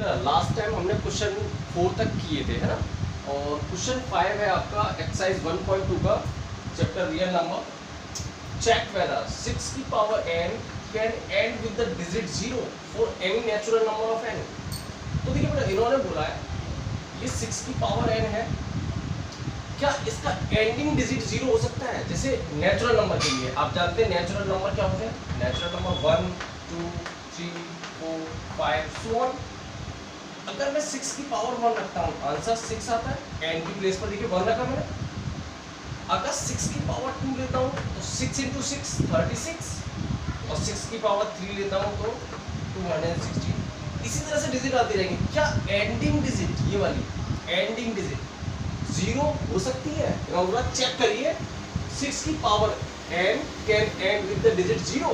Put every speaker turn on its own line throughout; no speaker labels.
बेटा last time हमने question 4 तक किए थे, है ना। और क्वेश्चन 5 है आपका एक्सरसाइज 1.2 का chapter real number. Check whether 6 की power n can end with the digit 0 for any natural number of n। तो देखिए बेटा इन्होंने बोला है ये 6 की पावर n है, क्या इसका एंडिंग डिजिट 0 हो सकता है? जैसे नेचुरल नंबर के लिए आप जानते हैं नेचुरल नंबर क्या होते हैं। Natural number 1 2 3 4 5 so on. अगर मैं 6 की पावर 1 रखता हूँ आंसर 6 आता है। n की प्लेस पर देखिए 1 रखा मैंने। अगर 6 की पावर 2 लेता हूँ तो 6 × 6 36 और 6 की पावर 3 लेता हूँ तो 216। इसी तरह से डिजिट आती रहेंगी। क्या एंडिंग डिजिट ये वाली एंडिंग डिजिट 0 हो सकती है? चेक करिए 6 की power n can end with the digit 0।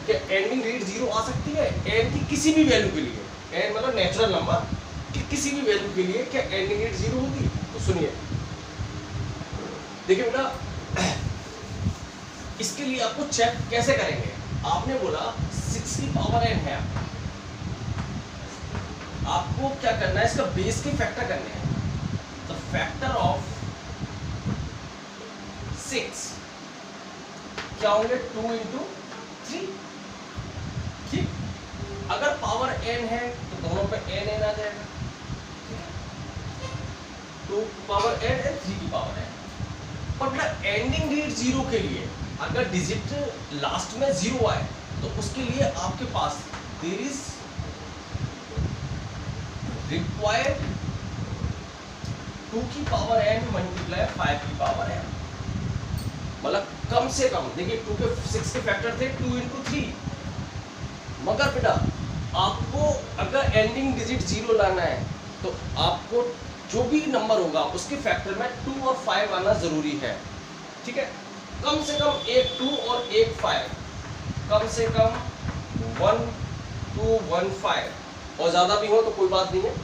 क्या एंडिंग डिजिट 0 आ सकती है n की किसी भी वैल्यू के लिए? n मतलब नेचुरल नंबर कि किसी भी वैल्यू के लिए क्या एंडिंग डिजिट 0 होगी? तो सुनिए देखिए बेटा इसके लिए आपको चेक कैसे करेंगे। आपने बोला 6 की पावर n है, आपको क्या करना है इसका बेस के फैक्टर करने हैं। द फैक्टर ऑफ 6 क्या होंगे 2 × 3। ठीक, अगर पावर n है तो दोनों पे n आ जाएगा। तो पावर n है 3 की पावर n। पर बेटा एंडिंग डिजिट 0 के लिए अगर डिजिट लास्ट में 0 आए तो उसके लिए आपके पास देयर इज रिक्वायर्ड 2 की पावर n मल्टीप्लाई 5 की पावर n। मतलब कम से कम देखिए 2 के 6 के फैक्टर थे 2 × 3। मगर बेटा आपको अगर एंडिंग डिजिट 0 लाना है तो आपको जो भी नंबर होगा उसके फैक्टर में 2 और 5 आना जरूरी है। ठीक है, कम से कम एक 2 और एक 5, कम से कम 1 2 1 5 और ज्यादा भी हो तो कोई बात नहीं है।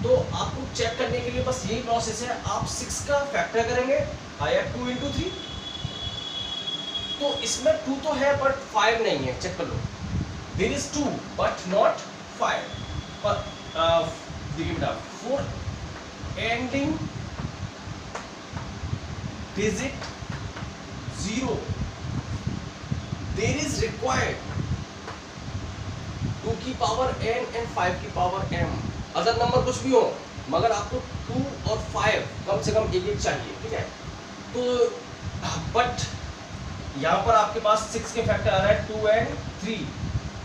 तो आपको चेक करने के लिए बस यही प्रोसेस है। आप 6 का फैक्टर करेंगे आया 2 × 3। तो इसमें 2 तो है बट 5 नहीं है, चेक कर लो। There is 2 but not 5। पर देखिए बेटा for ending digit 0 there is required 2 की पावर n एंड 5 की पावर m। अदर नंबर कुछ भी हो मगर आपको 2 और 5 कम से कम एक चाहिए। ठीक है, तो बट यहाँ पर आपके पास 6 के फैक्टर आ रहा है 2 और 3।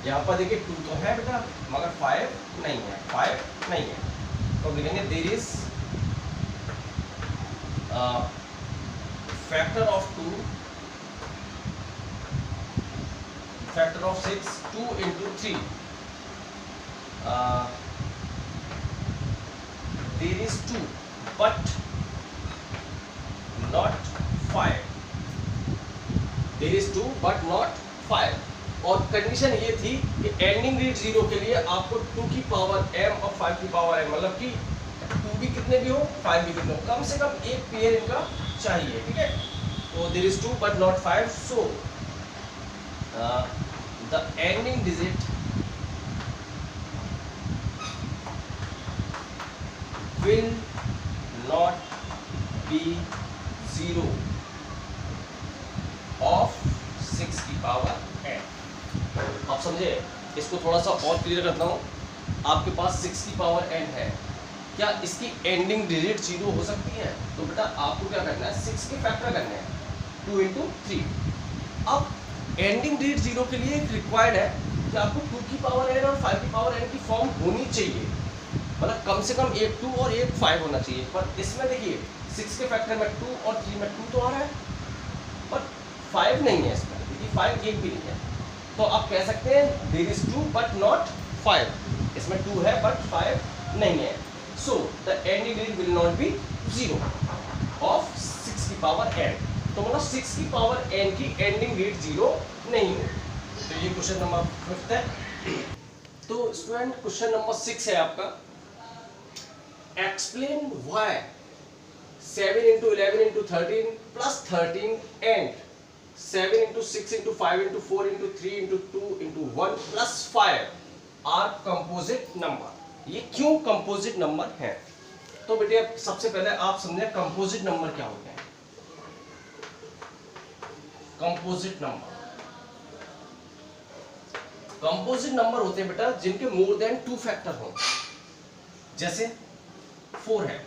यहाँ पर देखिए 2 तो है बेटा मगर 5 नहीं है, 5 नहीं है। तो लिखेंगे there is factor of 2 factor of 6 2 × 3 there is 2 but not 5। There is 2 but not 5। और कंडीशन ये थी कि एंडिंग डिजिट 0 के लिए आपको 2 की पावर m और 5 की पावर m मतलब कि 2 भी कितने भी हो 5 भी कितने हो, कम से कम एक पेयर इनका चाहिए। ठीक है, तो there is 2 but not 5। So the ending digit will not be 0 of 6 की पावर n। आप समझे? इसको थोड़ा सा और क्लियर करता हूँ। आपके पास 6 की पावर n है, क्या इसकी एंडिंग डिजिट 0 हो सकती है? तो बेटा आपको क्या करना है 6 के फैक्टर करने हैं 2 × 3। अब एंडिंग डिजिट 0 के लिए एक रिक्वायर्ड है कि आपको 2 की पावर n और 5 की पावर n की फॉर्म होनी चाहिए। मतलब कम से कम एक 2 और एक 5 होना चाहिए। पर इसमें देखिए 6 के फैक्टर में 2 और 3 में 2 तो आ रहा है पर 5 नहीं है इसमें। देखिए 5 एक भी नहीं है, तो आप कह सकते हैं देयर इज 2 बट नॉट 5। इसमें 2 है बट 5 नहीं है। सो the ending digit will not be 0 of 6 की पावर n। तो मतलब 6 की पावर n की एंडिंग डिजिट 0 नहीं है। तो ये क्वेश्चन नंबर 5 है। तो स्टूडेंट क्वेश्चन नंबर 6 है आपका। Explain why 7 × 11 × 13 plus 13 and 7 × 6 × 5 × 4 × 3 × 2 × 1 plus 5 are composite number। ये क्यों कंपोजिट नंबर है? तो बेटे सबसे पहले आप समझे कंपोजिट नंबर क्या होते हैं। कंपोजिट नंबर होते हैं बेटा जिनके मोर देन 2 फैक्टर हो। जैसे 4 है,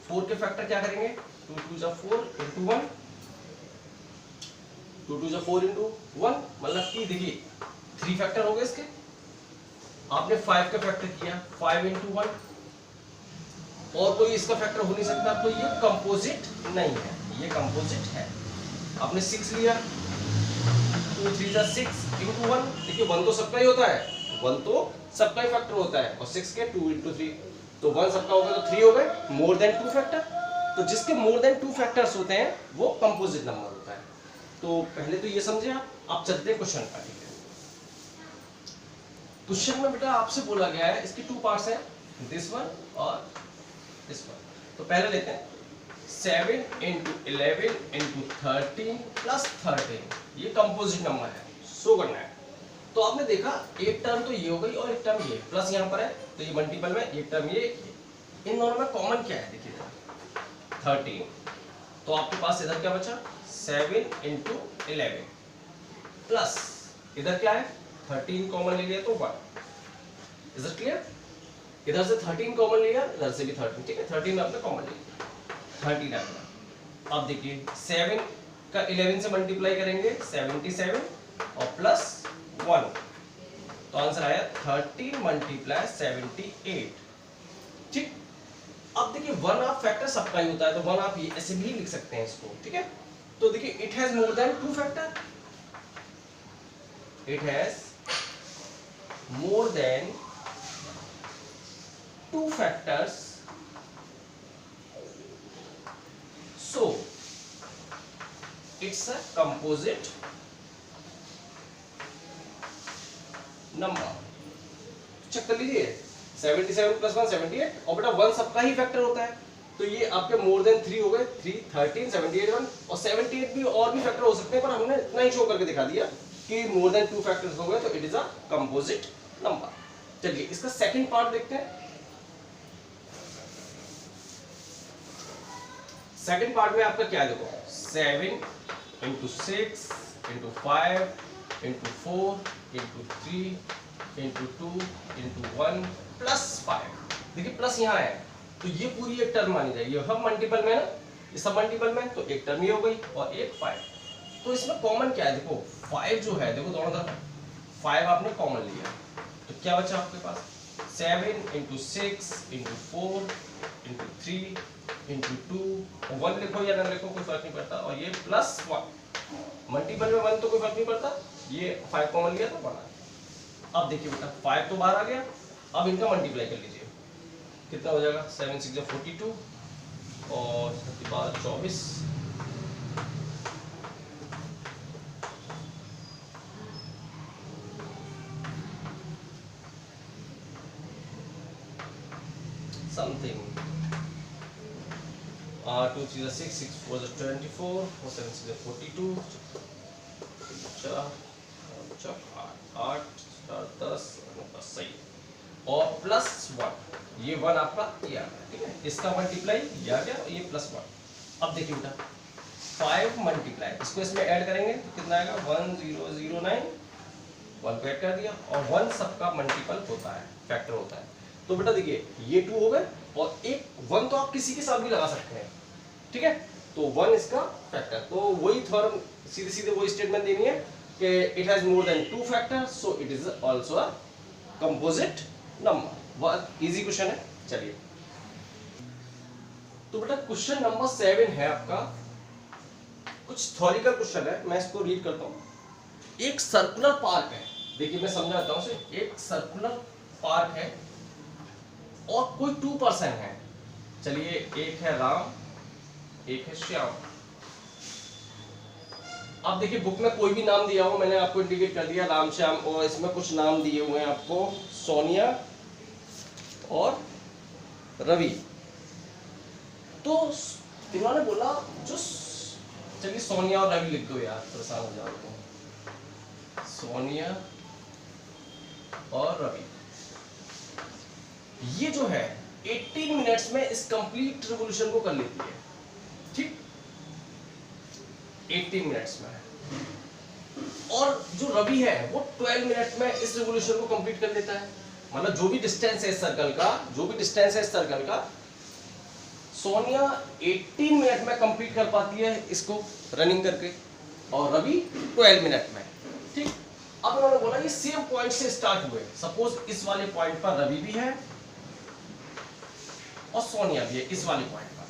4 के फैक्टर क्या करेंगे, 2 2 जा 4 इंटू 1, 2 2 जा 4 इंटू 1, मतलब कि देखिए 3 फैक्टर हो गए इसके। आपने 5 का फैक्टर किया 5 इंटू 1, और कोई इसका फैक्टर हो नहीं सकता, तो ये कंपोजिट नहीं है, ये कंपोजिट है। आपने 6 लिया, 2 3 जा 6 इंटू 1, देखिए 1 तो सबका ही होता है, 1 तो सबका ही फैक्टर होता है, और 6 के 2 इंटू 3, तो 1 सबका हो गया तो 3 हो गए, मोर देन 2 फैक्टर। तो जिसके मोर देन 2 फैक्टर्स होते हैं वो कंपोजिट नंबर होता है। तो पहले तो ये समझे आप चलते हैं क्वेश्चन का। ठीक है, क्वेश्चन में बेटा आपसे बोला गया है, इसके 2 पार्ट्स हैं, दिस वन और दिस वन। तो पहले लेते हैं 7 इंटू 11 इंटू 13 प्लस 13, ये कंपोजिट नंबर है, शो करना है। तो आपने देखा एक टर्म तो ये हो गई और एक टर्म ये, प्लस यहाँ पर है तो ये मल्टीपल में, एक टर्म ये, इन दोनों में कॉमन क्या है देखिए 13। तो आपके पास इधर क्या बचा 7 इंटू 11 प्लस इधर क्या है 13 कॉमन ले लिया तो 1। Is it clear? इधर से 13 कॉमन लिया, इधर से भी 13, ठीक है, 13 आपने कॉमन लिया, 13 आ गया। अब देखिए 7 का 11 से मल्टीप्लाई करेंगे 77 और प्लस 1, तो आंसर आया 13 मल्टीप्लाई 78। ठीक, अब देखिए 1 आप फैक्टर सबका ही होता है, तो 1 आप ऐसे भी लिख सकते हैं इसको, ठीक है। तो देखिए it has more than 2 factor, it has more than 2 factors, so it's a composite number। Check कर लीजिए 77 प्लस 1 78, और बेटा 1 सबका ही फैक्टर होता है, तो ये आपके मोर देन 3 हो गए, 3 13 78 1, और 78 भी और भी फैक्टर हो सकते हैं, पर हमने इतना ही शो करके दिखा दिया कि मोर देन 2 फैक्टर्स हो गए, तो it is a composite number. चलिए इसका सेकंड पार्ट देखते हैं। सेकंड पार्ट में आपका क्या देखो 7 into 6 into 5 into 4 into 3 into 2 into 1 plus 5। देखिए प्लस यहाँ है तो ये पूरी एक टर्म मानी जाएगी, ये सब मल्टीपल में ना, ये सब मल्टीपल में, तो एक टर्म ये हो गई और एक 5। तो इसमें कॉमन क्या है देखो 5 जो है, देखो दोनों तरफ 5 आपने कॉमन लिया, तो क्या बचा आपके पास 7 इंटू 6 इंटू 4 इंटू 3 इंटू 2, 1 लिखो या ना लिखो कोई फर्क नहीं पड़ता, और ये प्लस 1, मल्टीपल में 1 तो कोई फर्क नहीं पड़ता, ये 5 कॉमन लिया तो 1। अब देखिए बेटा 5 तो बाहर आ गया, अब इनका मल्टीप्लाई कर लीजिए, कितना हो जाएगा 7 6 जा 42 और 24। समथिंग 2 3 6 6 4 24 और 7 6 42, 8 10 सही, और प्लस 1, ये 1 आपका ये आ गया, ठीक है, इसका मल्टीप्लाई ये आ गया और ये प्लस 1। अब देखिए बेटा 5 मल्टीप्लाई, इसको इसमें ऐड करेंगे तो कितना आएगा 1009, 1 को ऐड कर दिया, और 1 सबका मल्टीपल होता है, फैक्टर होता है। तो बेटा देखिए ये 2 हो गए, और एक 1 तो आप किसी के साथ भी लगा सकते हैं, ठीक है, तो 1 इसका फैक्टर। तो वही थ्योरम सीधे सीधे वही स्टेटमेंट देनी है कि it has more than 2 factor, so it is also a composite number. बहुत इजी क्वेश्चन है। चलिए तो बेटा क्वेश्चन नंबर 7 है आपका, कुछ थ्योरिकल क्वेश्चन है, मैं इसको रीड करता हूं। एक सर्कुलर पार्क है, देखिए मैं समझाता हूं, एक सर्कुलर पार्क है और कोई 2 पर्सन है। चलिए एक है राम, एक है श्याम। अब देखिए बुक में कोई भी नाम दिया हो, मैंने आपको इंडिकेट कर दिया राम श्याम, और इसमें कुछ नाम दिए हुए हैं आपको सोनिया और रवि। तो इन्होंने बोला जो, चलिए सोनिया और रवि लिख दो यार, परेशान हो जाओगे, सोनिया और रवि। ये जो है 18 मिनट्स में इस कंप्लीट रिवोल्यूशन को कर लेती है, ठीक, 18 मिनट्स में। और जो रवि है वो 12 मिनट में इस रिवोल्यूशन को कंप्लीट कर लेता है। मतलब जो भी डिस्टेंस है इस सर्कल का, सोनिया 18 मिनट में कंप्लीट कर पाती है इसको रनिंग करके, और रवि 12 मिनट में, ठीक। अब उन्होंने बोला ये सेम पॉइंट से स्टार्ट हुए, सपोज इस वाले पॉइंट पर रवि भी है और सोनिया भी है इस वाले पॉइंट पर।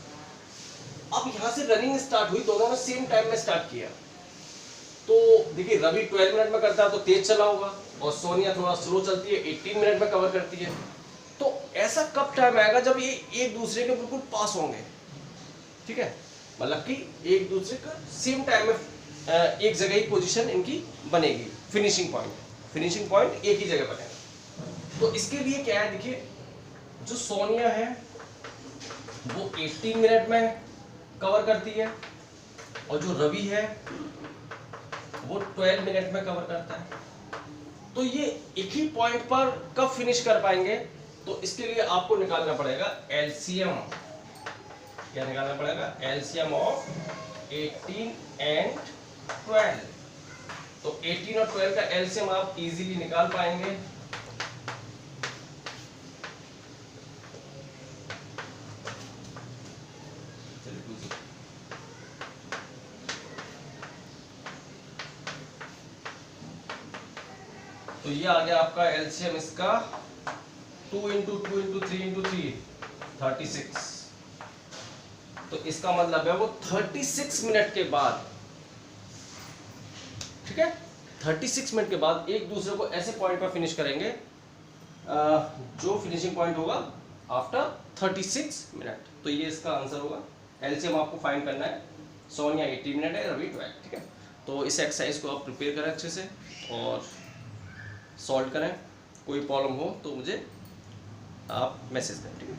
अब यहां से रनिंग स्टार्ट हुई, दोनों ने सेम टाइम में स्टार्ट किया। तो देखिए रवि 12 मिनट में करता है तो तेज चला होगा, और सोनिया थोड़ा स्लो चलती है, 18 मिनट में कवर करती है। तो ऐसा कब टाइम आएगा जब ये एक दूसरे के बिल्कुल पास होंगे, ठीक है, मतलब कि एक दूसरे का सेम टाइम में एक जगह ही पोजीशन इनकी बनेगी, फिनिशिंग पॉइंट एक ही जगह बनेगा। तो इसके लिए क्या है, देखिए जो सोनिया है वो 18 मिनट में कवर करती है, और जो रवि है वो 12 मिनट में कवर करता है। तो ये एक ही पॉइंट पर कब फिनिश कर पाएंगे, तो इसके लिए आपको निकालना पड़ेगा एलसीएम। क्या निकालना पड़ेगा? LCM of 18 and 12। तो 18 और 12 का एलसीएम आप इजीली निकाल पाएंगे। तो ये आ गया आपका एलसीएम इसका 2 इंटू 2 इंटू 3 इंटू 3 36। तो इसका मतलब है वो 36 मिनट के बाद, ठीक है, 36 मिनट के बाद एक दूसरे को ऐसे पॉइंट पर फिनिश करेंगे जो फिनिशिंग पॉइंट होगा आफ्टर 36 मिनट। तो ये इसका आंसर होगा। एलसीएम आपको फाइंड करना है, सोनिया 18 मिनट है, रवि 12, ठीक है। तो इस एक्सरसाइज को आप प्रिपेयर करें अच्छे से और सॉल्व करें। कोई प्रॉब्लम हो तो मुझे आप मैसेज करें, ठीक है।